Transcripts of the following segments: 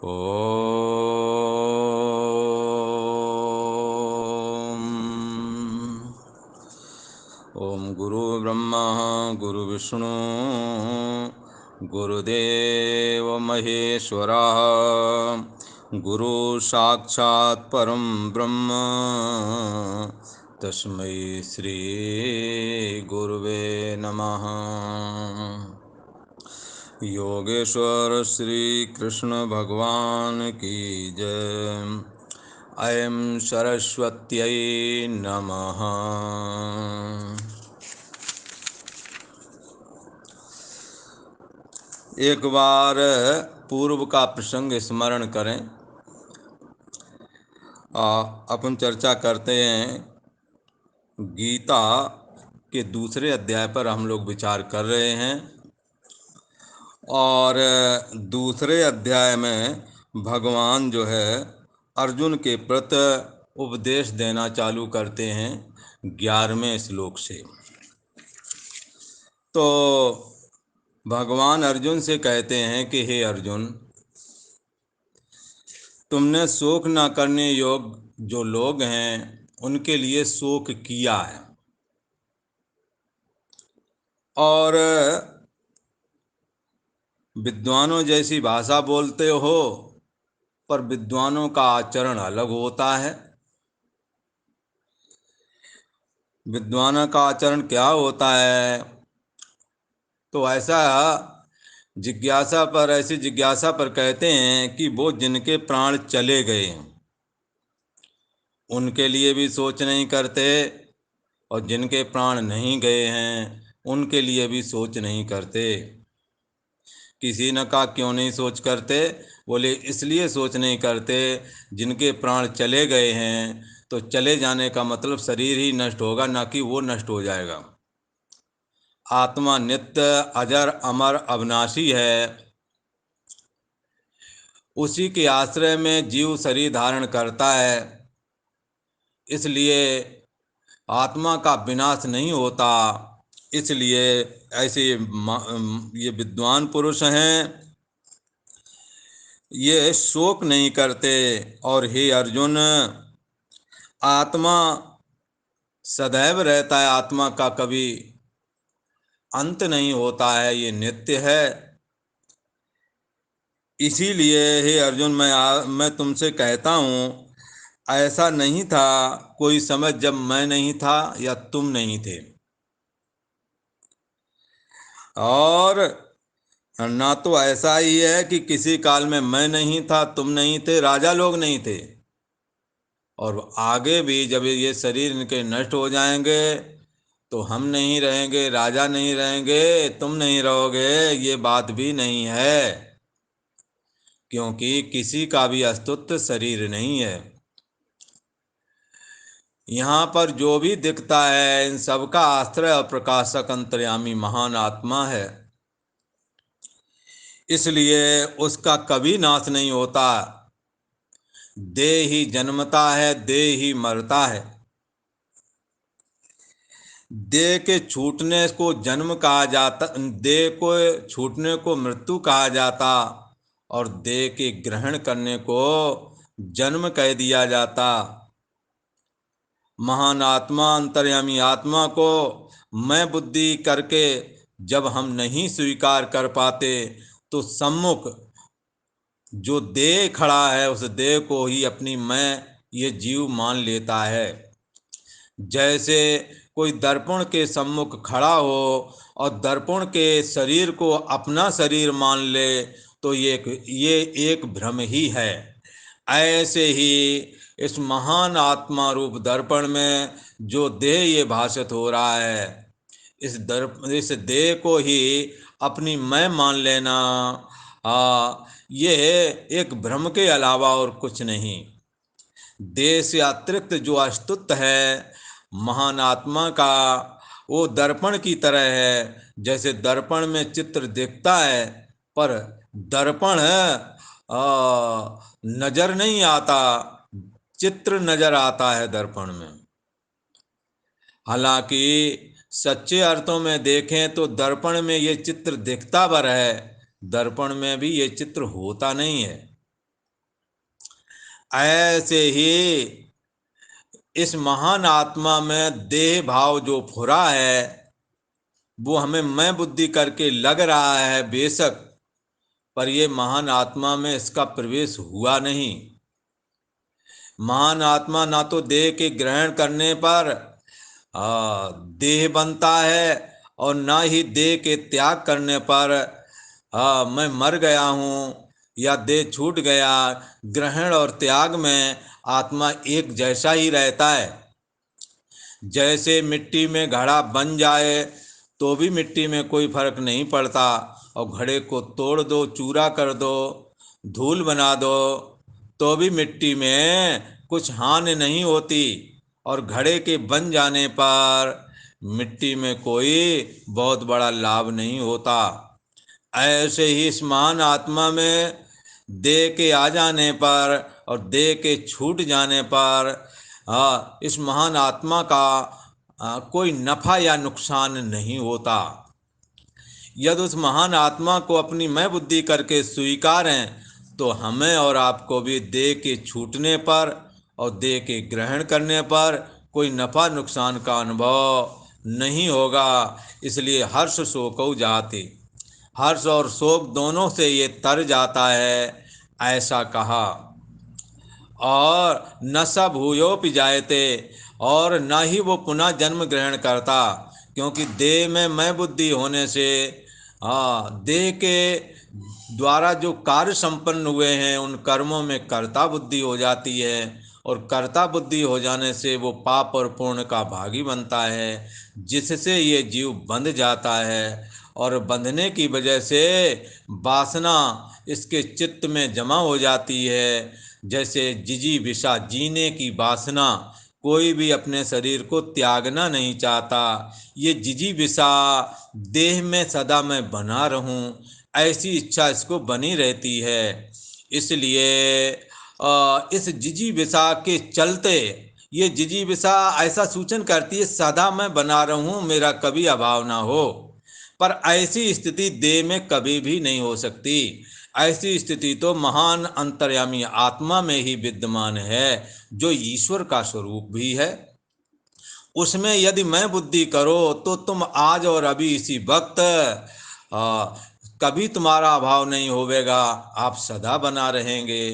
ओम गुरु ब्रह्मा गुरु विष्णु गुरुदेव महेश्वरा गुरु साक्षात् परम ब्रह्म तस्मै श्री गुरुवे नमः। योगेश्वर श्री कृष्ण भगवान की जय। ऐं सरस्वत्यै नमः। एक बार पूर्व का प्रसंग स्मरण करें। अपन चर्चा करते हैं, गीता के दूसरे अध्याय पर हम लोग विचार कर रहे हैं और दूसरे अध्याय में भगवान जो है अर्जुन के प्रति उपदेश देना चालू करते हैं 11वें श्लोक से। तो भगवान अर्जुन से कहते हैं कि हे अर्जुन, तुमने शोक न करने योग्य जो लोग हैं उनके लिए शोक किया है और विद्वानों जैसी भाषा बोलते हो, पर विद्वानों का आचरण अलग होता है। विद्वानों का आचरण क्या होता है? तो ऐसी जिज्ञासा पर कहते हैं कि वो जिनके प्राण चले गए उनके लिए भी सोच नहीं करते और जिनके प्राण नहीं गए हैं उनके लिए भी सोच नहीं करते। किसी ने कहा क्यों नहीं सोच करते? बोले इसलिए सोच नहीं करते, जिनके प्राण चले गए हैं तो चले जाने का मतलब शरीर ही नष्ट होगा, ना कि वो नष्ट हो जाएगा। आत्मा नित्य अजर अमर अविनाशी है। उसी के आश्रय में जीव शरीर धारण करता है, इसलिए आत्मा का विनाश नहीं होता। इसलिए ऐसे ये विद्वान पुरुष हैं, ये शोक नहीं करते। और हे अर्जुन, आत्मा सदैव रहता है, आत्मा का कभी अंत नहीं होता है, ये नित्य है। इसीलिए हे अर्जुन, मैं तुमसे कहता हूँ, ऐसा नहीं था कोई समय जब मैं नहीं था या तुम नहीं थे, और ना तो ऐसा ही है कि किसी काल में मैं नहीं था, तुम नहीं थे, राजा लोग नहीं थे, और आगे भी जब ये शरीर इनके नष्ट हो जाएंगे तो हम नहीं रहेंगे, राजा नहीं रहेंगे, तुम नहीं रहोगे, ये बात भी नहीं है, क्योंकि किसी का भी अस्तित्व शरीर नहीं है। यहाँ पर जो भी दिखता है इन सबका आश्रय और प्रकाशक अंतर्यामी महान आत्मा है, इसलिए उसका कभी नाश नहीं होता। देह ही जन्मता है, देह ही मरता है। देह के छूटने को जन्म कहा जाता, देह को छूटने को मृत्यु कहा जाता, और देह के ग्रहण करने को जन्म कह दिया जाता। महान आत्मा अंतर्यामी आत्मा को मैं बुद्धि करके जब हम नहीं स्वीकार कर पाते तो सम्मुख जो देह खड़ा है उस देह को ही अपनी मैं ये जीव मान लेता है। जैसे कोई दर्पण के सम्मुख खड़ा हो और दर्पण के शरीर को अपना शरीर मान ले तो ये एक भ्रम ही है। ऐसे ही इस महान आत्मा रूप दर्पण में जो देह ये भाषित हो रहा है, इस देह को ही अपनी मैं मान लेना, ये एक भ्रम के अलावा और कुछ नहीं। देह से अतिरिक्त जो अस्तित्व है महान आत्मा का, वो दर्पण की तरह है। जैसे दर्पण में चित्र दिखता है, पर दर्पण नजर नहीं आता, चित्र नजर आता है दर्पण में। हालांकि सच्चे अर्थों में देखें तो दर्पण में ये चित्र दिखता भर है, दर्पण में भी ये चित्र होता नहीं है। ऐसे ही इस महान आत्मा में देह भाव जो फुरा है, वो हमें मैं बुद्धि करके लग रहा है बेशक, पर ये महान आत्मा में इसका प्रवेश हुआ नहीं। महान आत्मा ना तो देह के ग्रहण करने पर देह बनता है, और ना ही देह के त्याग करने पर मैं मर गया हूँ या देह छूट गया। ग्रहण और त्याग में आत्मा एक जैसा ही रहता है। जैसे मिट्टी में घड़ा बन जाए तो भी मिट्टी में कोई फर्क नहीं पड़ता, और घड़े को तोड़ दो, चूरा कर दो, धूल बना दो, तो भी मिट्टी में कुछ हानि नहीं होती, और घड़े के बन जाने पर मिट्टी में कोई बहुत बड़ा लाभ नहीं होता। ऐसे ही इस महान आत्मा में देह के आ जाने पर और देह के छूट जाने पर इस महान आत्मा का कोई नफा या नुकसान नहीं होता। यदि उस महान आत्मा को अपनी मैं बुद्धि करके स्वीकारें तो हमें और आपको भी देह के छूटने पर और देह के ग्रहण करने पर कोई नफा नुकसान का अनुभव नहीं होगा। इसलिए हर्ष शोकौ जाति, हर्ष और शोक दोनों से ये तर जाता है, ऐसा कहा। और न स भूयोपि जायते, और न ही वो पुनः जन्म ग्रहण करता, क्योंकि देह में मैं बुद्धि होने से देह के द्वारा जो कार्य संपन्न हुए हैं उन कर्मों में कर्ता बुद्धि हो जाती है, और कर्ता बुद्धि हो जाने से वो पाप और पुण्य का भागी बनता है, जिससे ये जीव बंध जाता है। और बंधने की वजह से वासना इसके चित्त में जमा हो जाती है। जैसे जिजीविषा, जीने की वासना, कोई भी अपने शरीर को त्यागना नहीं चाहता। ये जिजीविषा, देह में सदा मैं बना रहूं, ऐसी इच्छा इसको बनी रहती है। इसलिए इस जिजीविषा के चलते ये जिजीविषा ऐसा सूचन करती है सदा मैं बना रहूं, मेरा कभी अभाव ना हो। पर ऐसी स्थिति देह में कभी भी नहीं हो सकती। ऐसी स्थिति तो महान अंतर्यामी आत्मा में ही विद्यमान है, जो ईश्वर का स्वरूप भी है। उसमें यदि मैं बुद्धि करो तो तुम आज और अभी इसी वक्त कभी तुम्हारा अभाव नहीं होवेगा, आप सदा बना रहेंगे।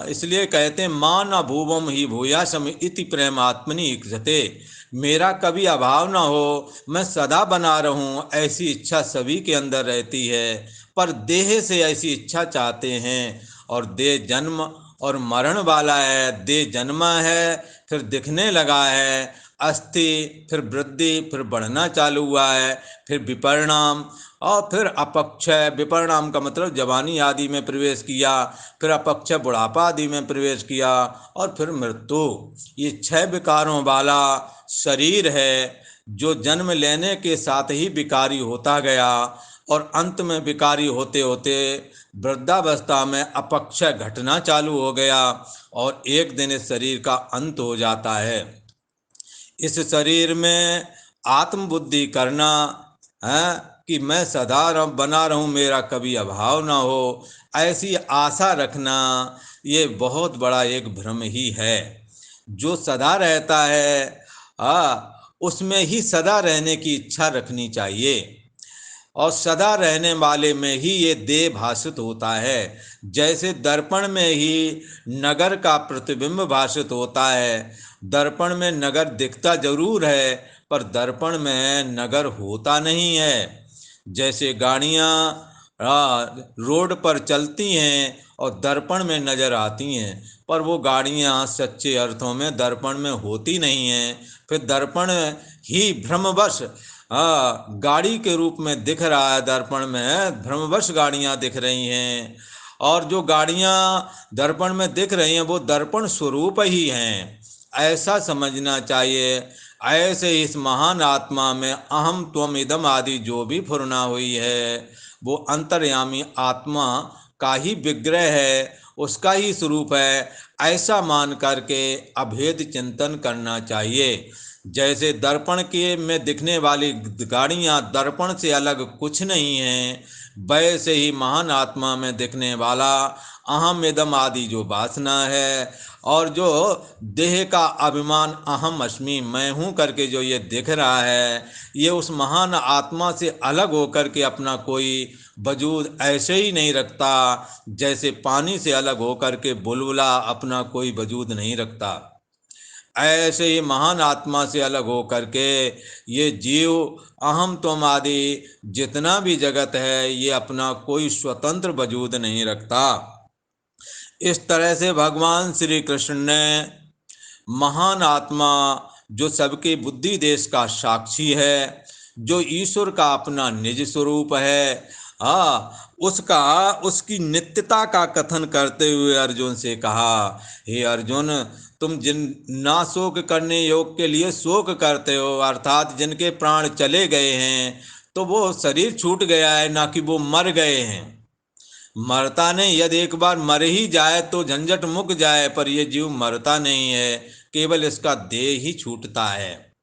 इसलिए कहते हैं मान अभूवम ही भूयासम इति प्रेमात्मनि इक्षते, मेरा कभी अभाव ना हो, मैं सदा बना रहूं, ऐसी इच्छा सभी के अंदर रहती है। पर देह से ऐसी इच्छा चाहते हैं, और देह जन्म और मरण वाला है। देह जन्मा है, फिर दिखने लगा है, अस्थि, फिर वृद्धि, फिर बढ़ना चालू हुआ है, फिर विपरिणाम, और फिर अपक्षय। विपरिणाम का मतलब जवानी आदि में प्रवेश किया, फिर अपक्षय बुढ़ापा आदि में प्रवेश किया, और फिर मृत्यु। ये 6 विकारों वाला शरीर है, जो जन्म लेने के साथ ही विकारी होता गया, और अंत में विकारी होते होते वृद्धावस्था में अपक्षय घटना चालू हो गया, और एक दिन इस शरीर का अंत हो जाता है। इस शरीर में आत्मबुद्धि करना है कि मैं सदा बना रहूं, मेरा कभी अभाव ना हो, ऐसी आशा रखना, ये बहुत बड़ा एक भ्रम ही है। जो सदा रहता है उसमें ही सदा रहने की इच्छा रखनी चाहिए, और सदा रहने वाले में ही ये देह भाषित होता है। जैसे दर्पण में ही नगर का प्रतिबिंब भाषित होता है। दर्पण में नगर दिखता जरूर है, पर दर्पण में नगर होता नहीं है। जैसे गाड़ियाँ रोड पर चलती हैं और दर्पण में नज़र आती हैं, पर वो गाड़ियाँ सच्चे अर्थों में दर्पण में होती नहीं हैं। फिर दर्पण ही भ्रमवश गाड़ी के रूप में दिख रहा है, दर्पण में भ्रमवश गाड़ियाँ दिख रही हैं, और जो गाड़ियाँ दर्पण में दिख रही हैं वो दर्पण स्वरूप ही हैं, ऐसा समझना चाहिए। ऐसे इस महान आत्मा में अहम त्वम इदम आदि जो भी फुरना हुई है, वो अंतर्यामी आत्मा का ही विग्रह है, उसका ही स्वरूप है, ऐसा मान करके अभेद चिंतन करना चाहिए। जैसे दर्पण के में दिखने वाली गाड़ियाँ दर्पण से अलग कुछ नहीं हैं, वैसे ही महान आत्मा में दिखने वाला अहम इदम आदि जो वासना है, और जो देह का अभिमान अहम अस्मि मैं हूँ करके जो ये दिख रहा है, ये उस महान आत्मा से अलग होकर के अपना कोई वजूद ऐसे ही नहीं रखता, जैसे पानी से अलग होकर के बुलबुला अपना कोई वजूद नहीं रखता। ऐसे ही महान आत्मा से अलग हो करके ये जीव अहम तुम आदि जितना भी जगत है, ये अपना कोई स्वतंत्र वजूद नहीं रखता। इस तरह से भगवान श्री कृष्ण ने महान आत्मा जो सबके बुद्धि देश का साक्षी है, जो ईश्वर का अपना निज स्वरूप है, उसका उसकी नित्यता का कथन करते हुए अर्जुन से कहा, हे अर्जुन, तुम जिन ना शोक करने योग के लिए शोक करते हो, अर्थात जिनके प्राण चले गए हैं, तो वो शरीर छूट गया है, ना कि वो मर गए हैं। मरता नहीं, यदि एक बार मर ही जाए तो झंझट मुक जाए, पर ये जीव मरता नहीं है, केवल इसका देह ही छूटता है।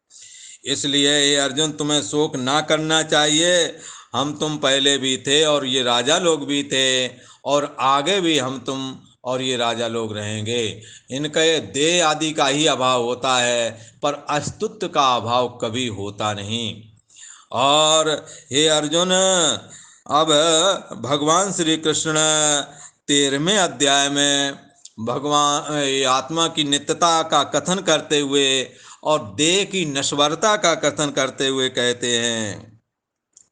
इसलिए ये अर्जुन, तुम्हें शोक ना करना चाहिए। हम तुम पहले भी थे और ये राजा लोग भी थे, और आगे भी हम तुम और ये राजा लोग रहेंगे। इनके देह आदि का ही अभाव होता है, पर अस्तित्व का अभाव कभी होता नहीं। और हे अर्जुन, अब भगवान श्री कृष्ण 13वें अध्याय में भगवान आत्मा की नित्यता का कथन करते हुए और देह की नश्वरता का कथन करते हुए कहते हैं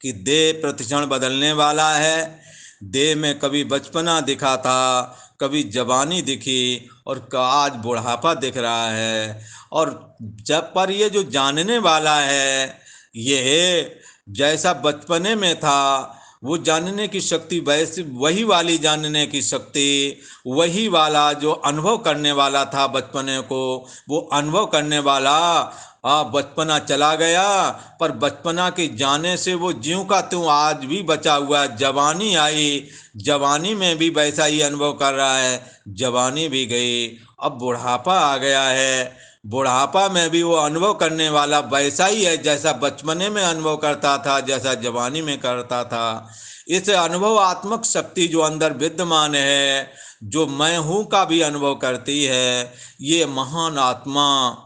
कि देह प्रतिक्षण बदलने वाला है। देह में कभी बचपना दिखा था, कभी जवानी दिखी, और आज बुढ़ापा दिख रहा है। और जब पर ये जो जानने वाला है, ये जैसा बचपने में था, वो जानने की शक्ति वैसे वही वाली जानने की शक्ति, वही वाला जो अनुभव करने वाला था बचपने को, वो अनुभव करने वाला बचपना चला गया, पर बचपना के जाने से वो ज्यों का त्यों आज भी बचा हुआ। जवानी आई, जवानी में भी वैसा ही अनुभव कर रहा है, जवानी भी गई, अब बुढ़ापा आ गया है, बुढ़ापा में भी वो अनुभव करने वाला वैसा ही है, जैसा बचपने में अनुभव करता था, जैसा जवानी में करता था। इस अनुभवात्मक शक्ति जो अंदर विद्यमान है, जो मैं हूँ का भी अनुभव करती है, ये महान आत्मा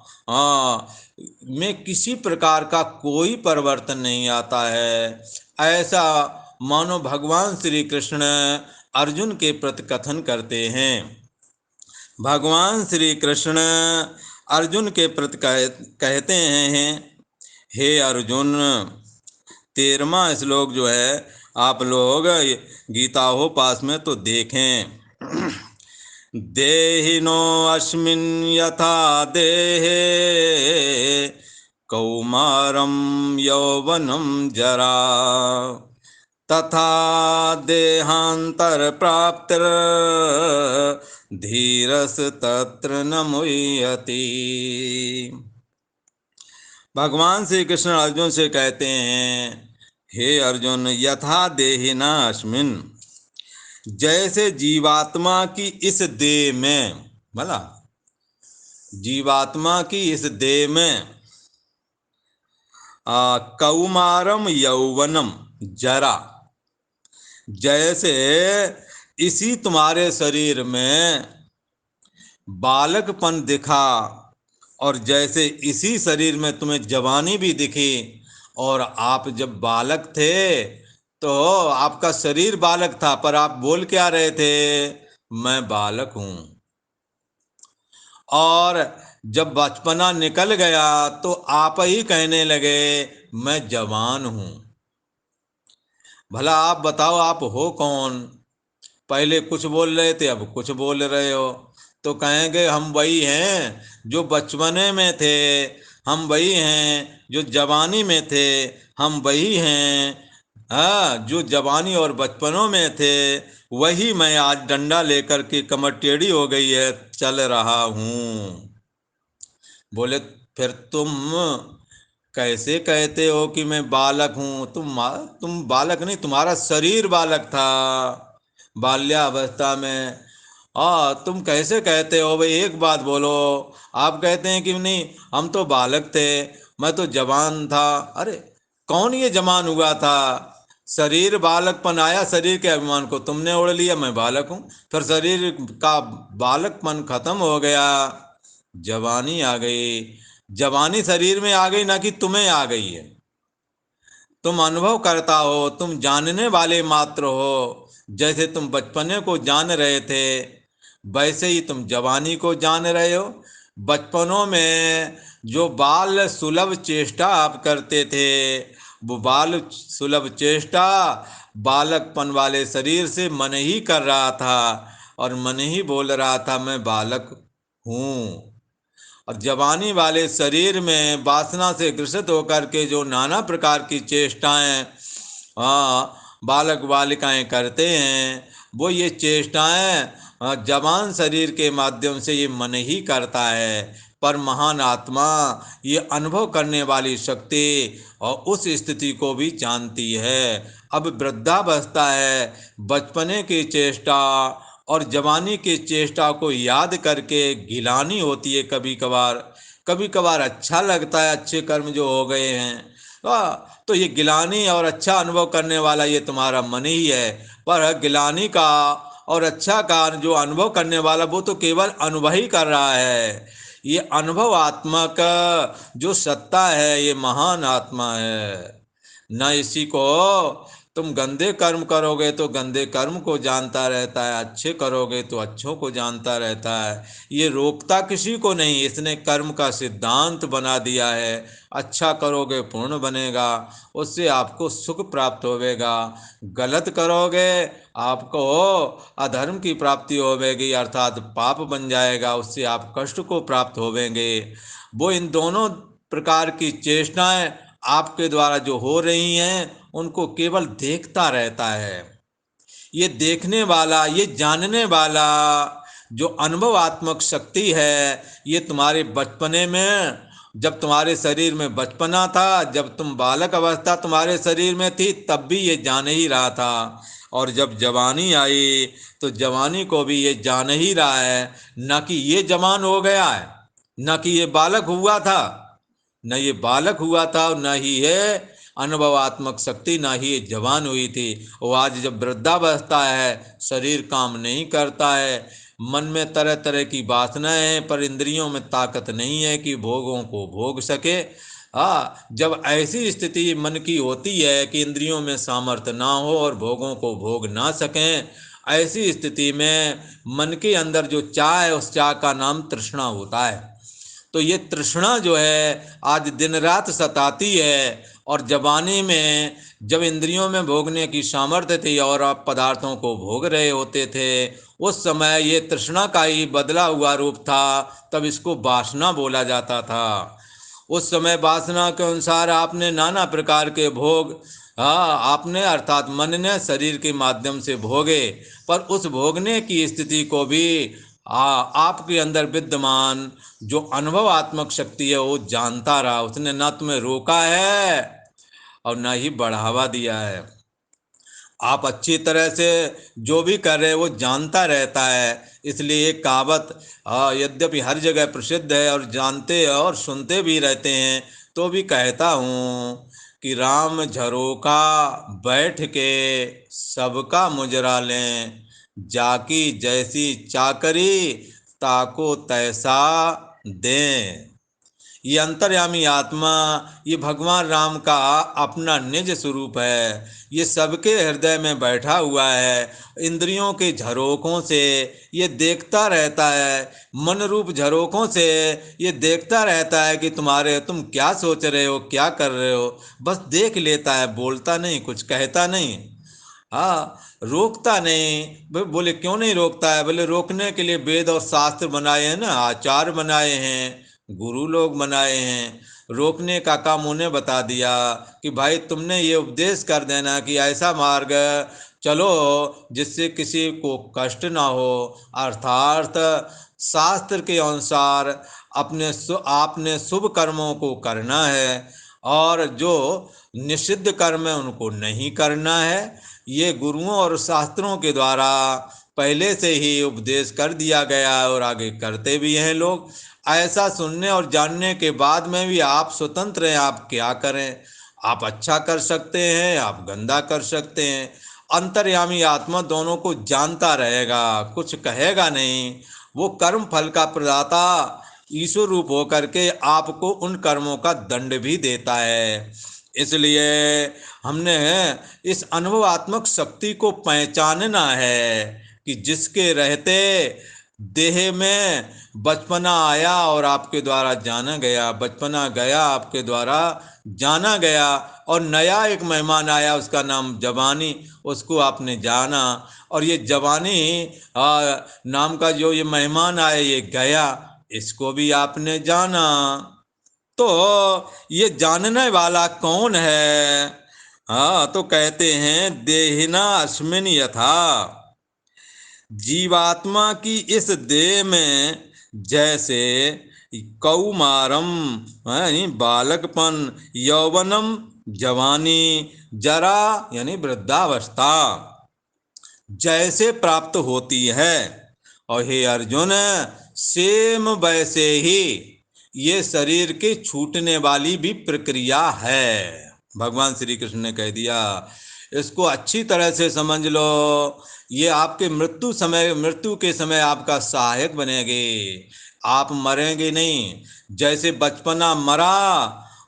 में किसी प्रकार का कोई परिवर्तन नहीं आता है। ऐसा मानो भगवान श्री कृष्ण अर्जुन के प्रति कथन करते हैं। भगवान श्री कृष्ण अर्जुन के प्रति कहते हैं, हे अर्जुन, 13वां श्लोक जो है, आप लोग गीता पास में तो देखें। देहिनो अस्मिन् यथा देहे कौमारं यौवनं जरा तथा देहांतर प्राप्तिर धीरस तत्र न मुह्यति। भगवान श्री कृष्ण अर्जुन से कहते हैं, हे अर्जुन, यथा देहिना अस्मिन्, जैसे जीवात्मा की इस देह में, भला जीवात्मा की इस देह में कौमारम यौवनम जरा, जैसे इसी तुम्हारे शरीर में बालकपन दिखा, और जैसे इसी शरीर में तुम्हें जवानी भी दिखी, और आप जब बालक थे तो आपका शरीर बालक था, पर आप बोल क्या रहे थे, मैं बालक हूँ। और जब बचपना निकल गया तो आप ही कहने लगे मैं जवान हूँ। भला आप बताओ, आप हो कौन? पहले कुछ बोल रहे थे, अब कुछ बोल रहे हो। तो कहेंगे हम वही हैं जो बचपने में थे, हम वही हैं जो जवानी में थे, हम वही हैं जो जवानी और बचपनों में थे, वही मैं आज डंडा लेकर के कमर टेढ़ी हो गई है चल रहा हूँ। बोले फिर तुम कैसे कहते हो कि मैं बालक हूँ? तुम बालक नहीं, तुम्हारा शरीर बालक था बाल्यावस्था में। तुम कैसे कहते हो भाई? एक बात बोलो। आप कहते हैं कि नहीं हम तो बालक थे, मैं तो जवान था। अरे कौन ये जवान हुआ था? शरीर बालकपन आया, शरीर के अभिमान को तुमने ओढ़ लिया, मैं बालक हूं। फिर शरीर का बालकपन खत्म हो गया, जवानी आ गई। जवानी शरीर में आ गई, ना कि तुम्हें आ गई है। तुम अनुभव करता हो, तुम जानने वाले मात्र हो। जैसे तुम बचपने को जान रहे थे, वैसे ही तुम जवानी को जान रहे हो। बचपनों में जो बाल सुलभ चेष्टा आप करते थे, वो बाल सुलभ चेष्टा बालकपन वाले शरीर से मन ही कर रहा था, और मन ही बोल रहा था मैं बालक हूँ। और जवानी वाले शरीर में वासना से ग्रसित होकर के जो नाना प्रकार की चेष्टाएं बालक बालिकाएं करते हैं, वो ये चेष्टाएं जवान शरीर के माध्यम से ये मन ही करता है। पर महान आत्मा ये अनुभव करने वाली शक्ति और उस स्थिति को भी जानती है। अब वृद्धावस्था है, बचपने की चेष्टा और जवानी की चेष्टा को याद करके गिलानी होती है। कभी कभार अच्छा लगता है अच्छे कर्म जो हो गए हैं, तो ये गिलानी और अच्छा अनुभव करने वाला ये तुम्हारा मन ही है। पर गिलानी का और अच्छा का जो अनुभव करने वाला, वो तो केवल अनुभव ही कर रहा है। ये अनुभव आत्मा का जो सत्ता है, ये महान आत्मा है। न इसी को तुम गंदे कर्म करोगे तो गंदे कर्म को जानता रहता है, अच्छे करोगे तो अच्छों को जानता रहता है। ये रोकता किसी को नहीं, इसने कर्म का सिद्धांत बना दिया है। अच्छा करोगे पूर्ण बनेगा, उससे आपको सुख प्राप्त होवेगा। गलत करोगे आपको अधर्म की प्राप्ति होवेगी, अर्थात पाप बन जाएगा, उससे आप कष्ट को प्राप्त होवेंगे। वो इन दोनों प्रकार की चेष्टाएं आपके द्वारा जो हो रही हैं, उनको केवल देखता रहता है। ये देखने वाला, ये जानने वाला जो अनुभवात्मक शक्ति है, ये तुम्हारे बचपने में, जब तुम्हारे शरीर में बचपना था, जब तुम बालक अवस्था तुम्हारे शरीर में थी, तब भी ये जान ही रहा था। और जब जवानी आई तो जवानी को भी ये जान ही रहा है। न कि ये जवान हो गया है, न कि ये बालक हुआ था, न ये बालक हुआ था, न ही ये अनुभवात्मक शक्ति, न ही ये जवान हुई थी। वो आज जब वृद्धावस्था है, शरीर काम नहीं करता है, मन में तरह तरह की वासनाएं हैं, पर इंद्रियों में ताकत नहीं है कि भोगों को भोग सके। जब ऐसी स्थिति मन की होती है कि इंद्रियों में सामर्थ्य ना हो और भोगों को भोग ना सकें, ऐसी स्थिति में मन के अंदर जो चाह है, उस चाह का नाम तृष्णा होता है। तो ये तृष्णा जो है आज दिन रात सताती है। और जवानी में जब इंद्रियों में भोगने की सामर्थ्य थी और आप पदार्थों को भोग रहे होते थे, उस समय ये तृष्णा का ही बदला हुआ रूप था, तब इसको वासना बोला जाता था। उस समय वासना के अनुसार आपने नाना प्रकार के भोग आपने अर्थात मन ने शरीर के माध्यम से भोगे, पर उस भोगने की स्थिति को भी आपके अंदर विद्यमान जो अनुभवात्मक शक्ति है वो जानता रहा। उसने ना तुम्हें रोका है और ना ही बढ़ावा दिया है। आप अच्छी तरह से जो भी कर रहे हैं वो जानता रहता है। इसलिए ये कहावत यद्यपि हर जगह प्रसिद्ध है और जानते और सुनते भी रहते हैं, तो भी कहता हूँ कि राम झरोका बैठ के सबका मुजरा लें, जाकी जैसी चाकरी ताको तैसा दें। ये अंतर्यामी आत्मा, ये भगवान राम का अपना निज स्वरूप है। ये सबके हृदय में बैठा हुआ है। इंद्रियों के झरोकों से ये देखता रहता है, मन रूप झरोकों से ये देखता रहता है कि तुम क्या सोच रहे हो, क्या कर रहे हो। बस देख लेता है, बोलता नहीं, कुछ कहता नहीं। रोकता नहीं। बोले क्यों नहीं रोकता है? बोले रोकने के लिए वेद और शास्त्र बनाए हैं ना, आचार बनाए हैं, गुरु लोग बनाए हैं। रोकने का काम उन्हें बता दिया कि भाई तुमने ये उपदेश कर देना कि ऐसा मार्ग चलो जिससे किसी को कष्ट ना हो, अर्थात शास्त्र के अनुसार आपने शुभ कर्मों को करना है और जो निषिद्ध कर्म है उनको नहीं करना है। ये गुरुओं और शास्त्रों के द्वारा पहले से ही उपदेश कर दिया गया है और आगे करते भी हैं लोग। ऐसा सुनने और जानने के बाद में भी आप स्वतंत्र हैं, आप क्या करें। आप अच्छा कर सकते हैं, आप गंदा कर सकते हैं। अंतर्यामी आत्मा दोनों को जानता रहेगा, कुछ कहेगा नहीं। वो कर्म फल का प्रदाता ईश्वर रूप होकर के आपको उन कर्मों का दंड भी देता है। इसलिए हमने इस अनुभवात्मक शक्ति को पहचानना है कि जिसके रहते देह में बचपना आया और आपके द्वारा जाना गया, बचपना गया आपके द्वारा जाना गया, और नया एक मेहमान आया उसका नाम जवानी, उसको आपने जाना। और ये जवानी नाम का जो ये मेहमान आया ये गया, इसको भी आपने जाना। तो ये जानने वाला कौन है? हाँ, तो कहते हैं देहिना अस्मिन यथा, जीवात्मा की इस देह में जैसे कौमारम यानी बालकपन, यौवनम जवानी, जरा यानी वृद्धावस्था जैसे प्राप्त होती है, और हे अर्जुन सेम वैसे ही ये शरीर के छूटने वाली भी प्रक्रिया है। भगवान श्री कृष्ण ने कह दिया, इसको अच्छी तरह से समझ लो। ये आपके मृत्यु के समय आपका सहायक बनेंगे। आप मरेंगे नहीं। जैसे बचपना मरा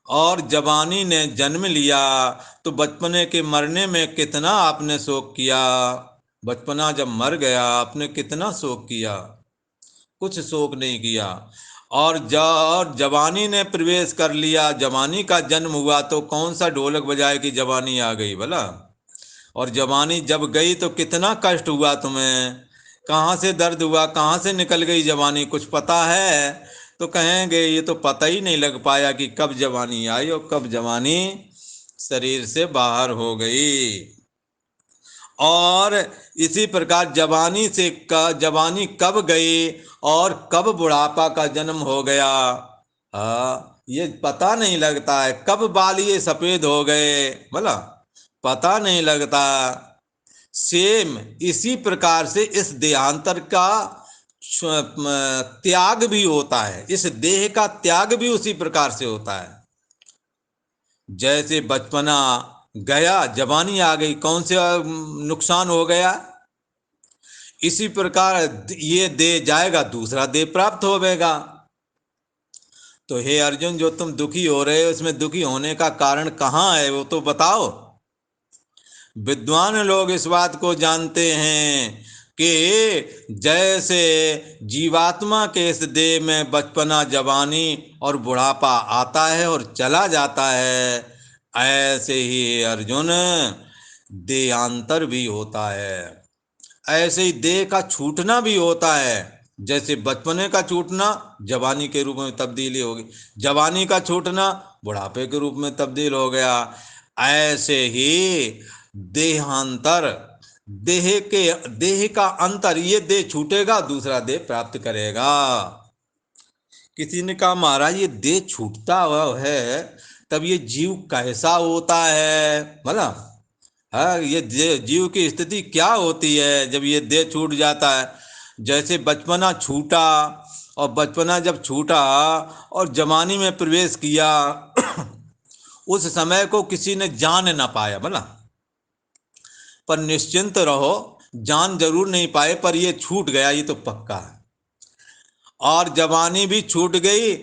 और जवानी ने जन्म लिया, तो बचपने के मरने में कितना आपने शोक किया। बचपना जब मर गया आपने कितना शोक किया? कुछ शोक नहीं किया। और जवानी ने प्रवेश कर लिया, जवानी का जन्म हुआ, तो कौन सा ढोलक बजाए कि जवानी आ गई भला। और जवानी जब गई तो कितना कष्ट हुआ तुम्हें, कहाँ से दर्द हुआ, कहाँ से निकल गई जवानी, कुछ पता है? तो कहेंगे ये तो पता ही नहीं लग पाया कि कब जवानी आई और कब जवानी शरीर से बाहर हो गई। और इसी प्रकार जवानी कब गई और कब बुढ़ापा का जन्म हो गया, ये पता नहीं लगता है। कब बाल ये सफेद हो गए भला, पता नहीं लगता। सेम इसी प्रकार से इस देहांतर का त्याग भी होता है, इस देह का त्याग भी उसी प्रकार से होता है। जैसे बचपना गया जवानी आ गई, कौन से नुकसान हो गया? इसी प्रकार ये देह जाएगा, दूसरा देह प्राप्त होगा। तो हे अर्जुन, जो तुम दुखी हो रहे हो इसमें दुखी होने का कारण कहाँ है, वो तो बताओ। विद्वान लोग इस बात को जानते हैं कि जैसे जीवात्मा के इस देह में बचपना, जवानी और बुढ़ापा आता है और चला जाता है, ऐसे ही अर्जुन देहांतर भी होता है। ऐसे ही देह का छूटना भी होता है। जैसे बचपने का छूटना जवानी के रूप में तब्दीली होगी, जवानी का छूटना बुढ़ापे के रूप में तब्दील हो गया। ऐसे ही देहांतर, देह का अंतर, ये देह छूटेगा दूसरा देह प्राप्त करेगा। किसी ने कहा महाराज ये देह छूटता हुआ है तब ये जीव कैसा होता है भला? हाँ, ये जीव की स्थिति क्या होती है जब ये देह छूट जाता है? जैसे बचपना छूटा, और बचपना जब छूटा और जवानी में प्रवेश किया उस समय को किसी ने जान ना पाया भला। पर निश्चिंत रहो, जान जरूर नहीं पाए, पर ये छूट गया, ये तो पक्का है। और जवानी भी छूट गई,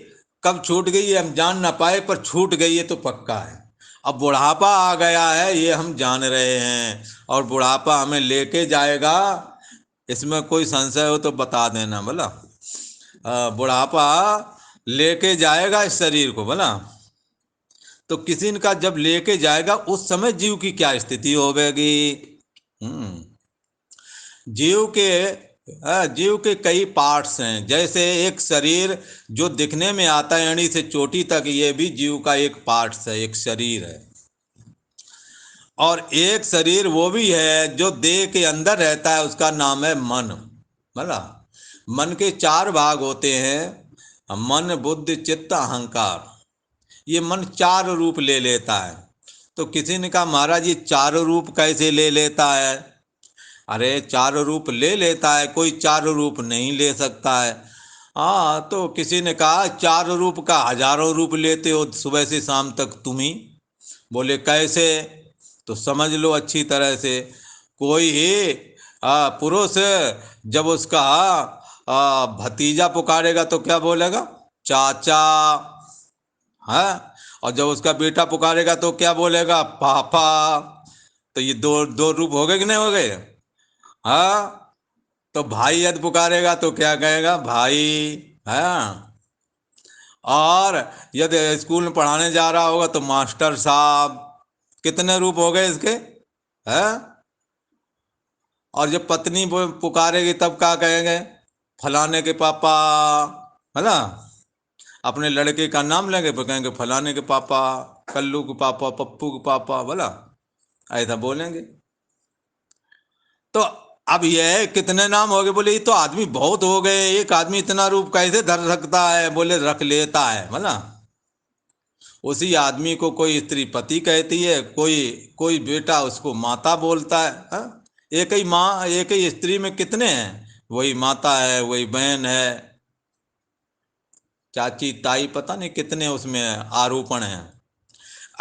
कब छूट गई हम जान ना पाए, पर छूट गई ये तो पक्का है। अब बुढ़ापा आ गया है ये हम जान रहे हैं, और बुढ़ापा हमें लेके जाएगा, इसमें कोई संशय हो तो बता देना भला। बुढ़ापा लेके जाएगा इस शरीर को भला। तो किसी का जब लेके जाएगा उस समय जीव की क्या स्थिति होगी? जीव के कई पार्ट्स हैं। जैसे एक शरीर जो दिखने में आता है एड़ी से चोटी तक, ये भी जीव का एक पार्ट्स है, एक शरीर है। और एक शरीर वो भी है जो देह के अंदर रहता है, उसका नाम है मन भला। मन के 4 भाग होते हैं, मन बुद्धि चित्त अहंकार। ये मन 4 रूप ले लेता है। तो किसी ने कहा महाराज ये 4 रूप कैसे ले लेता है? अरे 4 रूप ले लेता है, कोई 4 रूप नहीं ले सकता है। हाँ, तो किसी ने कहा 4 रूप का हजारों रूप लेते हो सुबह से शाम तक तुम ही। बोले कैसे? तो समझ लो अच्छी तरह से। कोई पुरुष जब उसका भतीजा पुकारेगा तो क्या बोलेगा? चाचा। है। और जब उसका बेटा पुकारेगा तो क्या बोलेगा? पापा। तो ये दो दो रूप हो गए कि नहीं हो गए? हाँ। तो भाई यदि पुकारेगा तो क्या कहेगा? भाई। हाँ। और यदि स्कूल में पढ़ाने जा रहा होगा तो मास्टर साहब। कितने रूप हो गए इसके? हैं? और जब पत्नी पुकारेगी तब क्या कहेंगे? फलाने के पापा। है ना? अपने लड़के का नाम लेंगे तो कहेंगे फलाने के पापा, कल्लू के पापा, पप्पू के पापा, बोला ऐसा बोलेंगे। तो अब यह कितने नाम हो गए? बोले ये तो आदमी बहुत हो गए, एक आदमी इतना रूप कैसे धर सकता है? बोले रख लेता है, बोला। उसी आदमी को कोई स्त्री पति कहती है, कोई कोई बेटा उसको माता बोलता है, हा? एक ही माँ, एक ही स्त्री में कितने हैं? वही माता है, वही बहन है, चाची ताई, पता नहीं कितने उसमें आरोपण हैं।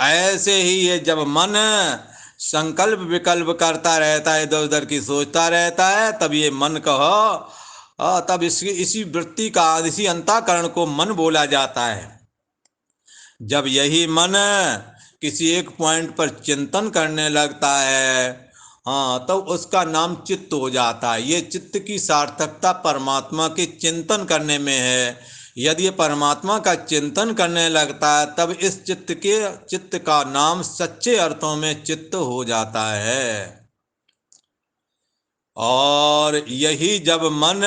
ऐसे ही ये जब मन संकल्प विकल्प करता रहता है, इधर उधर की सोचता रहता है, तब ये मन कहो तब इसी वृत्ति का, इसी अंतःकरण को मन बोला जाता है। जब यही मन किसी एक पॉइंट पर चिंतन करने लगता है, हाँ, तो उसका नाम चित्त हो जाता है। ये चित्त की सार्थकता परमात्मा के चिंतन करने में है। यदि ये परमात्मा का चिंतन करने लगता है तब इस चित्त का नाम सच्चे अर्थों में चित्त हो जाता है। और यही जब मन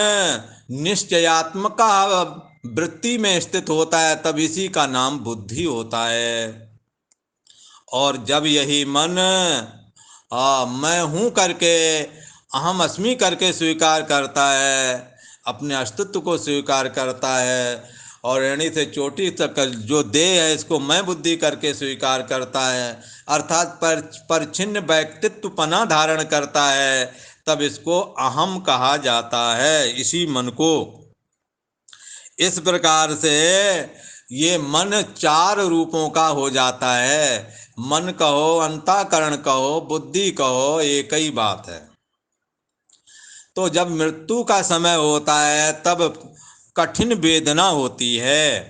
निश्चयात्मक वृत्ति में स्थित होता है तब इसी का नाम बुद्धि होता है। और जब यही मन मैं हूँ करके, अहम अस्मि करके स्वीकार करता है, अपने अस्तित्व को स्वीकार करता है, और एड़ी से चोटी तक जो देह है इसको मैं बुद्धि करके स्वीकार करता है, अर्थात परिच्छिन्न व्यक्तित्व पना धारण करता है, तब इसको अहम कहा जाता है, इसी मन को। इस प्रकार से ये मन चार रूपों का हो जाता है। मन कहो, अंतःकरण कहो, बुद्धि कहो, एक ही बात है। तो जब मृत्यु का समय होता है तब कठिन वेदना होती है।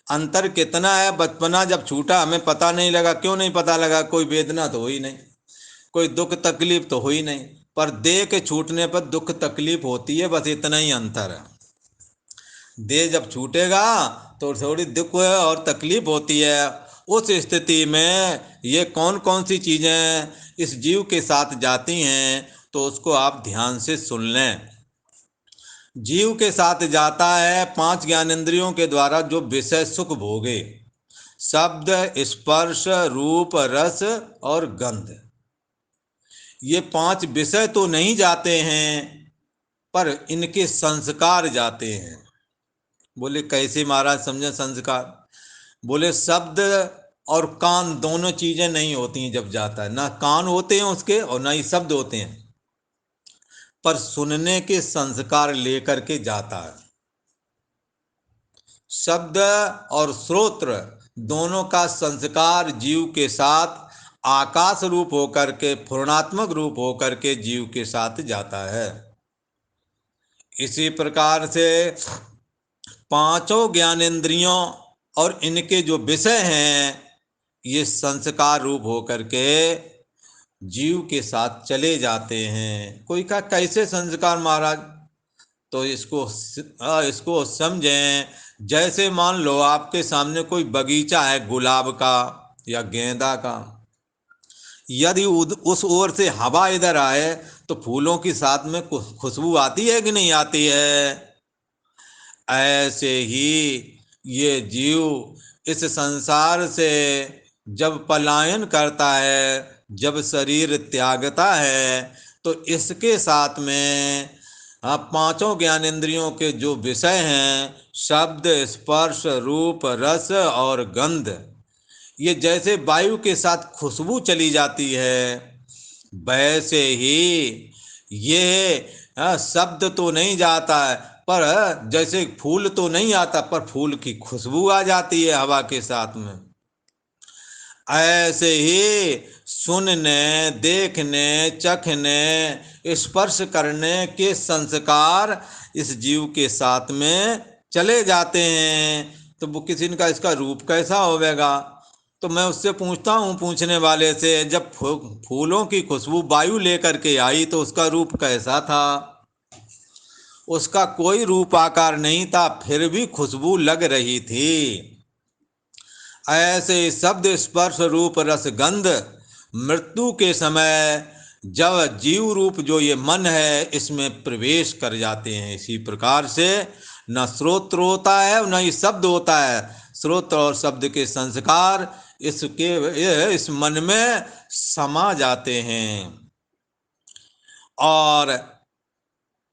अंतर कितना है? बचपना जब छूटा हमें पता नहीं लगा। क्यों नहीं पता लगा? कोई वेदना तो हुई नहीं, कोई दुख तकलीफ तो हुई नहीं, पर देह के छूटने पर दुख तकलीफ होती है, बस इतना ही अंतर है। देह जब छूटेगा तो थोड़ी दुख और तकलीफ होती है। उस स्थिति में ये कौन कौन सी चीज़ें इस जीव के साथ जाती हैं तो उसको आप ध्यान से सुन लें। जीव के साथ जाता है पांच ज्ञानेंद्रियों के द्वारा जो विषय सुख भोगे, शब्द, स्पर्श, रूप, रस और गंध। ये पांच विषय तो नहीं जाते हैं, पर इनके संस्कार जाते हैं। बोले कैसे महाराज समझे संस्कार? बोले शब्द और कान दोनों चीजें नहीं होती हैं जब जाता है, ना कान होते हैं उसके और ना ही शब्द होते हैं, पर सुनने के संस्कार लेकर के जाता है। शब्द और श्रोत्र दोनों का संस्कार जीव के साथ आकाश रूप होकर के, पूर्णात्मक रूप होकर के जीव के साथ जाता है। इसी प्रकार से पांचों ज्ञानेंद्रियों और इनके जो विषय हैं ये संस्कार रूप होकर के जीव के साथ चले जाते हैं। कोई का कैसे संस्कार महाराज? तो इसको समझें। जैसे मान लो आपके सामने कोई बगीचा है गुलाब का या गेंदा का, यदि उस ओर से हवा इधर आए तो फूलों की साथ में खुशबू आती है कि नहीं आती है? ऐसे ही ये जीव इस संसार से जब पलायन करता है, जब शरीर त्यागता है, तो इसके साथ में पांचों ज्ञानेंद्रियों के जो विषय हैं, शब्द, स्पर्श, रूप, रस और गंध, ये जैसे वायु के साथ खुशबू चली जाती है, वैसे ही ये शब्द तो नहीं जाता है, पर जैसे फूल तो नहीं आता पर फूल की खुशबू आ जाती है हवा के साथ में। ऐसे ही सुनने, देखने, चखने, स्पर्श करने के संस्कार इस जीव के साथ में चले जाते हैं। तो वो किसी का इसका रूप कैसा होवेगा? तो मैं उससे पूछता हूँ, पूछने वाले से, जब फूलों की खुशबू वायु लेकर के आई तो उसका रूप कैसा था? उसका कोई रूप आकार नहीं था, फिर भी खुशबू लग रही थी। ऐसे शब्द, स्पर्श, रूप, रस, गंध मृत्यु के समय जब जीव रूप जो ये मन है इसमें प्रवेश कर जाते हैं। इसी प्रकार से न श्रोत्र होता है न ही शब्द होता है। श्रोत्र और शब्द के संस्कार इस मन में समा जाते हैं। और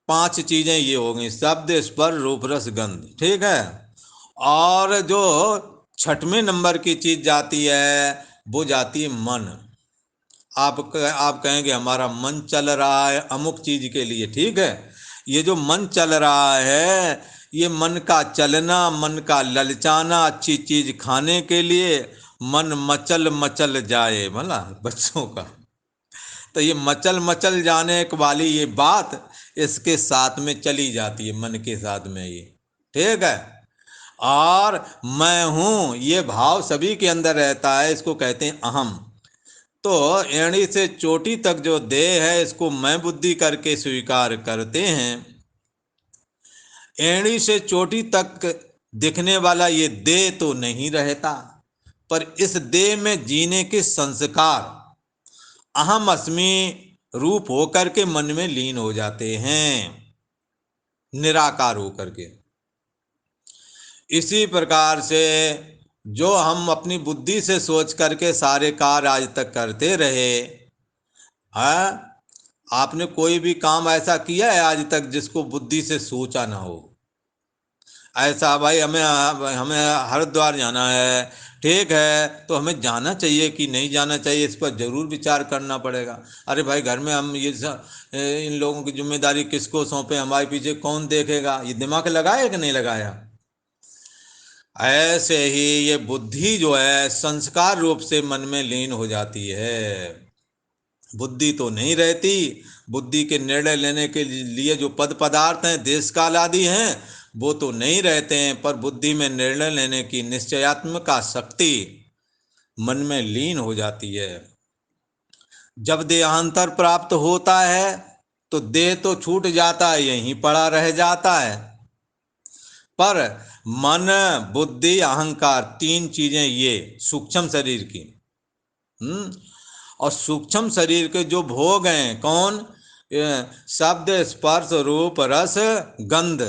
5 चीजें ये हो गई, शब्द, स्पर्श, रूप, रस, गंध। ठीक है। और जो 6वें नंबर की चीज जाती है वो जाती है मन। आप कहेंगे हमारा मन चल रहा है अमुक चीज के लिए। ठीक है। ये जो मन चल रहा है, ये मन का चलना, मन का ललचाना, अच्छी चीज खाने के लिए मन मचल मचल जाए, भला बच्चों का। तो ये मचल मचल जाने वाली ये बात इसके साथ में चली जाती है, मन के साथ में ये। ठीक है। और मैं हूं ये भाव सभी के अंदर रहता है, इसको कहते हैं अहम। तो एड़ी से चोटी तक जो देह है इसको मैं बुद्धि करके स्वीकार करते हैं। एड़ी से चोटी तक दिखने वाला ये देह तो नहीं रहता, पर इस देह में जीने के संस्कार अहम अस्मि रूप होकर के मन में लीन हो जाते हैं, निराकार होकर के। इसी प्रकार से जो हम अपनी बुद्धि से सोच करके सारे कार्य आज तक करते रहे, हाँ, आपने कोई भी काम ऐसा किया है आज तक जिसको बुद्धि से सोचा ना हो? ऐसा भाई हमें हमें हरिद्वार जाना है, ठीक है, तो हमें जाना चाहिए कि नहीं जाना चाहिए, इस पर जरूर विचार करना पड़ेगा। अरे भाई घर में हम इन लोगों की जिम्मेदारी किसको सौंपे, हमारे पीछे कौन देखेगा, ये दिमाग लगाया कि नहीं लगाया? ऐसे ही ये बुद्धि जो है संस्कार रूप से मन में लीन हो जाती है। बुद्धि तो नहीं रहती। बुद्धि के निर्णय लेने के लिए जो पद पदार्थ हैं, देश काल आदि हैं, वो तो नहीं रहते हैं, पर बुद्धि में निर्णय लेने की निश्चयात्मक शक्ति मन में लीन हो जाती है। जब देहांतर प्राप्त होता है तो देह तो छूट जाता है, यहीं पड़ा रह जाता है, पर मन, बुद्धि, अहंकार 3 चीजें ये सूक्ष्म शरीर की, और सूक्ष्म शरीर के जो भोग हैं कौन? शब्द, स्पर्श, रूप, रस, गंध।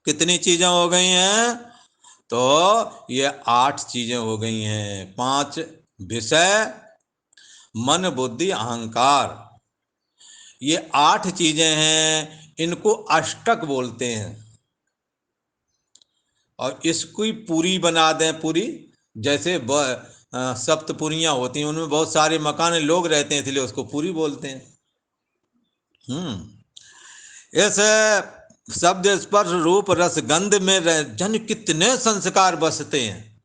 कितनी चीजें हो गई हैं? तो ये 8 चीजें हो गई हैं। 5 विषय, मन, बुद्धि, अहंकार, ये 8 चीजें हैं। इनको अष्टक बोलते हैं। और इसको पूरी बना दें, पूरी जैसे सप्तपुरियां होती हैं, उनमें बहुत सारे मकान लोग रहते हैं, इसलिए उसको पूरी बोलते हैं। ऐसे शब्द, स्पर्श, रूप, रस, गंध में जन कितने संस्कार बसते हैं।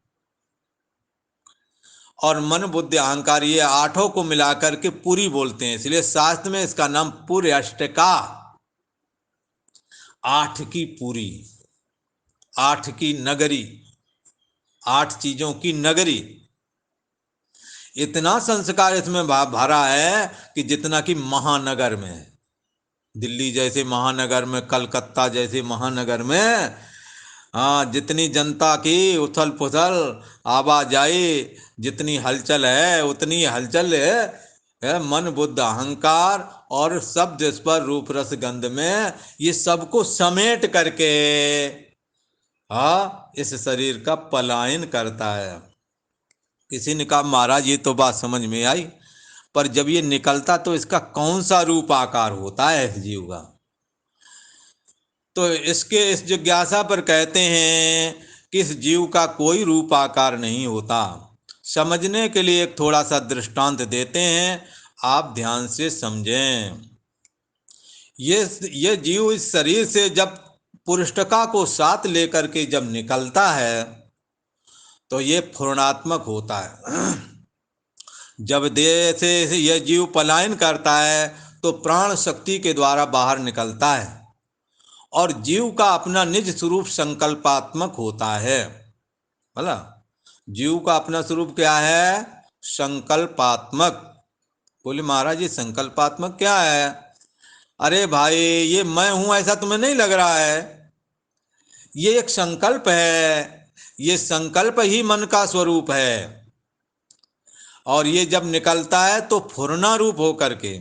और मन, बुद्धि, अहंकार, ये 8 को मिलाकर के पूरी बोलते हैं, इसलिए शास्त्र में इसका नाम पूर्य अष्टका, 8 की पूरी, 8 की नगरी, 8 चीजों की नगरी। इतना संस्कार इसमें भरा है कि जितना कि महानगर में है। दिल्ली जैसे महानगर में, कलकत्ता जैसे महानगर में, हाँ, जितनी जनता की उथल पुथल आवाजाही, जितनी हलचल है उतनी हलचल है मन, बुद्धि, अहंकार और शब्द, स्पर्श, रूप, रस, गंध में। ये सबको समेट करके हाँ इस शरीर का पलायन करता है। किसी ने कहा महाराज ये तो बात समझ में आई, पर जब ये निकलता तो इसका कौन सा रूप आकार होता है इस जीव का? तो इसके इस जिज्ञासा पर कहते हैं कि इस जीव का कोई रूप आकार नहीं होता। समझने के लिए एक थोड़ा सा दृष्टांत देते हैं, आप ध्यान से समझें। ये जीव इस शरीर से जब पुरुषका को साथ लेकर के जब निकलता है तो ये पूर्णात्मक होता है। जब देह से यह जीव पलायन करता है तो प्राण शक्ति के द्वारा बाहर निकलता है और जीव का अपना निज स्वरूप संकल्पात्मक होता है। बोला, जीव का अपना स्वरूप क्या है? संकल्पात्मक। बोले महाराज ये संकल्पात्मक क्या है? अरे भाई, ये मैं हूं ऐसा तुम्हें नहीं लग रहा है? ये एक संकल्प है, ये संकल्प ही मन का स्वरूप है। और ये जब निकलता है तो फुरना रूप हो करके।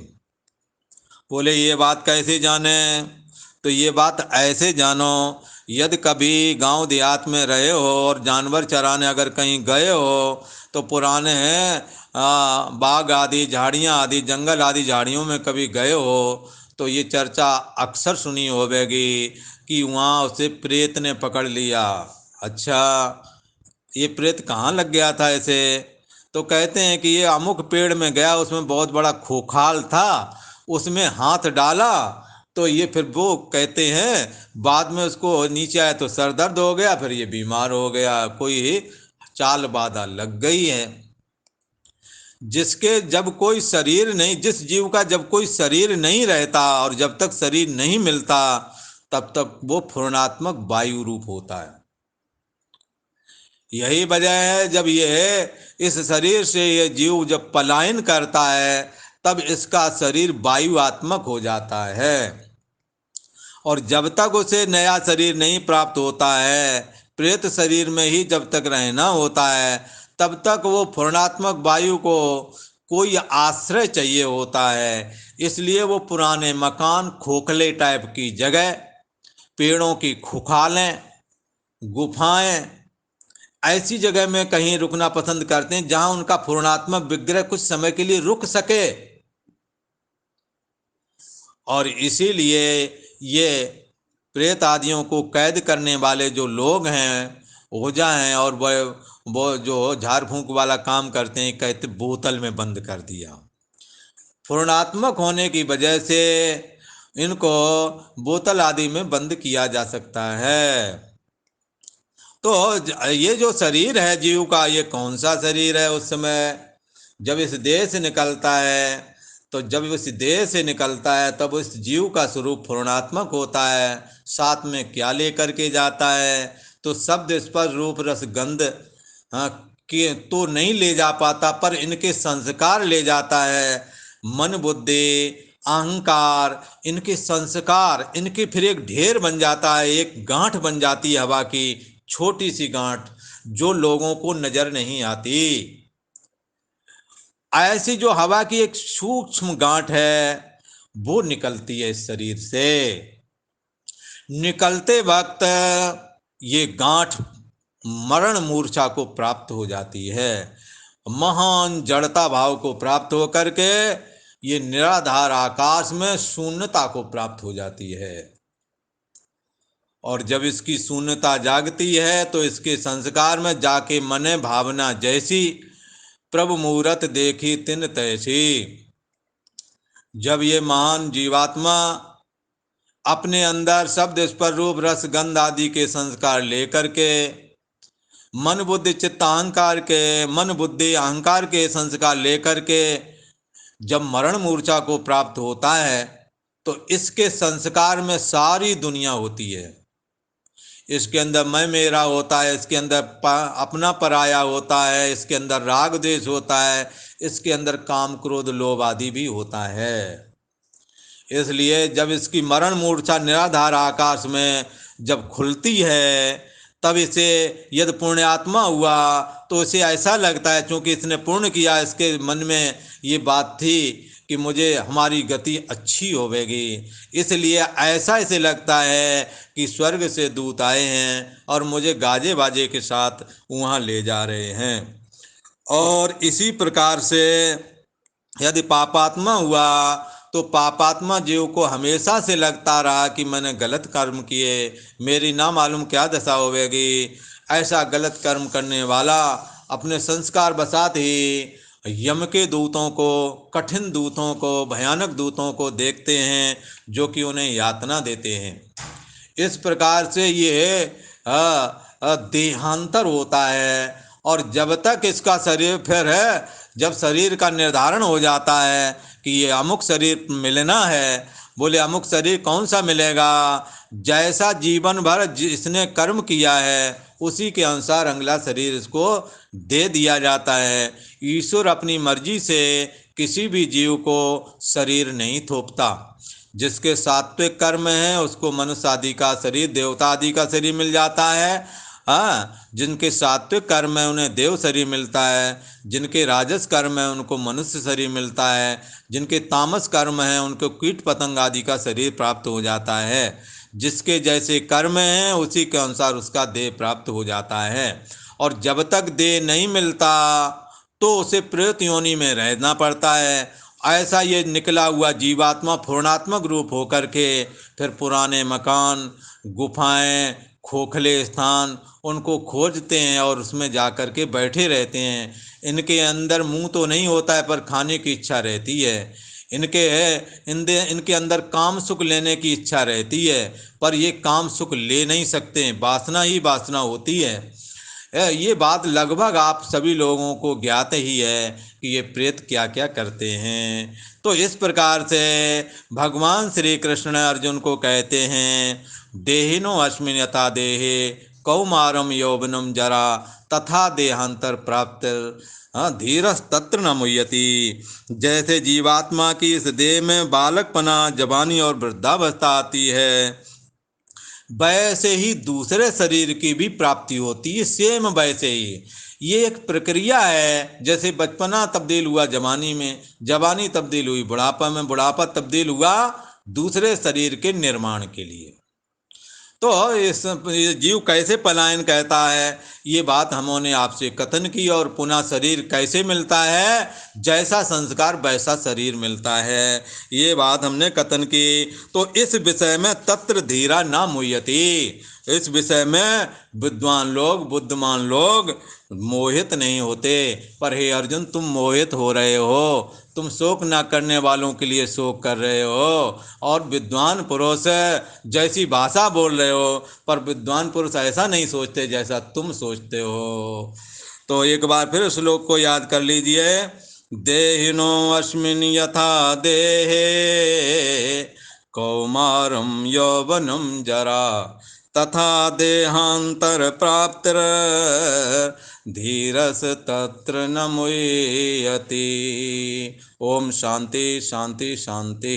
बोले ये बात कैसे जाने? तो ये बात ऐसे जानो, यदि कभी गांव देहात में रहे हो और जानवर चराने अगर कहीं गए हो तो पुराने हैं बाग आदि झाड़ियाँ आदि जंगल आदि झाड़ियों में कभी गए हो तो ये चर्चा अक्सर सुनी होगी कि वहाँ उसे प्रेत ने पकड़ लिया। अच्छा, ये प्रेत कहाँ लग गया था ऐसे? तो कहते हैं कि ये अमुक पेड़ में गया, उसमें बहुत बड़ा खोखाल था, उसमें हाथ डाला तो ये फिर वो कहते हैं बाद में उसको नीचे आया तो सर दर्द हो गया, फिर ये बीमार हो गया, कोई चाल बाधा लग गई है। जिसके जब कोई शरीर नहीं, जिस जीव का जब कोई शरीर नहीं रहता और जब तक शरीर नहीं मिलता तब तक वो पूर्णात्मक वायु रूप होता है। यही वजह है जब ये इस शरीर से ये जीव जब पलायन करता है तब इसका शरीर वायुआत्मक हो जाता है। और जब तक उसे नया शरीर नहीं प्राप्त होता है, प्रेत शरीर में ही जब तक रहना होता है, तब तक वो पूर्णात्मक वायु को कोई आश्रय चाहिए होता है। इसलिए वो पुराने मकान, खोखले टाइप की जगह, पेड़ों की खुखालें, गुफाएं, ऐसी जगह में कहीं रुकना पसंद करते हैं जहां उनका पूर्णात्मक विग्रह कुछ समय के लिए रुक सके। और इसीलिए ये प्रेत आदियों को कैद करने वाले जो लोग हैं, ओझा हैं, और वो जो झाड़ फूंक वाला काम करते हैं, कहते बोतल में बंद कर दिया। पूर्णात्मक होने की वजह से इनको बोतल आदि में बंद किया जा सकता है। तो ये जो शरीर है जीव का, ये कौन सा शरीर है? उस समय जब इस देह से निकलता है, तो जब इस देह से निकलता है तब उस जीव का स्वरूप पूर्णात्मक होता है। साथ में क्या लेकर के जाता है? तो शब्द स्पर्श रूप रस गंध के तो नहीं ले जा पाता, पर इनके संस्कार ले जाता है। मन बुद्धि अहंकार, इनके संस्कार, इनके फिर एक ढेर बन जाता है, एक गांठ बन जाती है हवा की, छोटी सी गांठ जो लोगों को नजर नहीं आती। ऐसी जो हवा की एक सूक्ष्म गांठ है वो निकलती है इस शरीर से। निकलते वक्त ये गांठ मरण मूर्छा को प्राप्त हो जाती है, महान जड़ता भाव को प्राप्त होकर के ये निराधार आकाश में शून्यता को प्राप्त हो जाती है। और जब इसकी शून्यता जागती है तो इसके संस्कार में जाके मने भावना जैसी, प्रभु मूरत देखी तिन तैसी। जब ये महान जीवात्मा अपने अंदर शब्द स्पर्श रूप रस गंध आदि के संस्कार लेकर के मन बुद्धि चित्त अहंकार के, मन बुद्धि अहंकार के संस्कार लेकर के जब मरण मूर्छा को प्राप्त होता है तो इसके संस्कार में सारी दुनिया होती है। इसके अंदर मैं मेरा होता है, इसके अंदर अपना पराया होता है, इसके अंदर राग द्वेष होता है, इसके अंदर काम क्रोध लोभ आदि भी होता है। इसलिए जब इसकी मरण मूर्छा निराधार आकाश में जब खुलती है तब इसे यदि पुण्यात्मा हुआ तो इसे ऐसा लगता है, चूंकि इसने पुण्य किया, इसके मन में ये बात थी कि मुझे हमारी गति अच्छी होवेगी, इसलिए ऐसा इसे लगता है कि स्वर्ग से दूत आए हैं और मुझे गाजे बाजे के साथ वहाँ ले जा रहे हैं। और इसी प्रकार से यदि पापात्मा हुआ तो पापात्मा जीव को हमेशा से लगता रहा कि मैंने गलत कर्म किए, मेरी ना मालूम क्या दशा होवेगी। ऐसा गलत कर्म करने वाला अपने संस्कार बसात ही यम के दूतों को, कठिन दूतों को, भयानक दूतों को देखते हैं जो कि उन्हें यातना देते हैं। इस प्रकार से ये देहांतर होता है और जब तक इसका शरीर फिर है, जब शरीर का निर्धारण हो जाता है कि ये अमुक शरीर मिलना है, बोले अमुक शरीर कौन सा मिलेगा, जैसा जीवन भर जिसने कर्म किया है उसी के अनुसार अगला शरीर इसको दे दिया जाता है। ईश्वर अपनी मर्जी से किसी भी जीव को शरीर नहीं थोपता। जिसके सात्विक कर्म है उसको मनुष्य आदि का शरीर, देवता आदि का शरीर मिल जाता है। हाँ, जिनके सात्विक कर्म है उन्हें देव शरीर मिलता है, जिनके राजस कर्म है उनको मनुष्य शरीर मिलता है, जिनके तामस कर्म है उनको कीट पतंग आदि का शरीर प्राप्त हो जाता है। जिसके जैसे कर्म हैं उसी के अनुसार उसका देह प्राप्त हो जाता है। और जब तक देह नहीं मिलता तो उसे प्रेत योनि में रहना पड़ता है। ऐसा ये निकला हुआ जीवात्मा पूर्णात्मक रूप होकर के फिर पुराने मकान, गुफाएं, खोखले स्थान उनको खोजते हैं और उसमें जा कर के बैठे रहते हैं। इनके अंदर मुंह तो नहीं होता है पर खाने की इच्छा रहती है। इनके अंदर काम सुख लेने की इच्छा रहती है, पर ये काम सुख ले नहीं सकते, वासना ही वासना होती है। ये बात लगभग आप सभी लोगों को ज्ञात ही है कि ये प्रेत क्या क्या करते हैं। तो इस प्रकार से भगवान श्री कृष्ण अर्जुन को कहते हैं, देहिनो अस्मिन् यथा देहे कौमारम यौवनम जरा तथा देहांतर प्राप्त धीरस तत्र न मुह्यति। जैसे जीवात्मा की इस देह में बालकपना, जवानी और वृद्धावस्था आती है, वैसे ही दूसरे शरीर की भी प्राप्ति होती है। सेम वैसे ही ये एक प्रक्रिया है। जैसे बचपना तब्दील हुआ जवानी में, जवानी तब्दील हुई बुढ़ापा में, बुढ़ापा तब्दील हुआ दूसरे शरीर के निर्माण के लिए। तो इस जीव कैसे पलायन कहता है, ये बात हमने आपसे कथन की। और पुनः शरीर कैसे मिलता है, जैसा संस्कार वैसा शरीर मिलता है, ये बात हमने कथन की। तो इस विषय में तत्र धीरा न मुह्यति, इस विषय में विद्वान लोग, बुद्धिमान लोग मोहित नहीं होते। पर हे अर्जुन, तुम मोहित हो रहे हो, तुम शोक न करने वालों के लिए शोक कर रहे हो। और विद्वान पुरुष जैसी भाषा बोल रहे हो, पर विद्वान पुरुष ऐसा नहीं सोचते जैसा तुम सोचते हो। तो एक बार फिर श्लोक को याद कर लीजिए। देहिनो अस्मिन् यथा देहे कौमारम यौवनम जरा तथा देहांतर प्राप्त धीरस तत्र न मुह्यति। ओम शांति शांति शांति।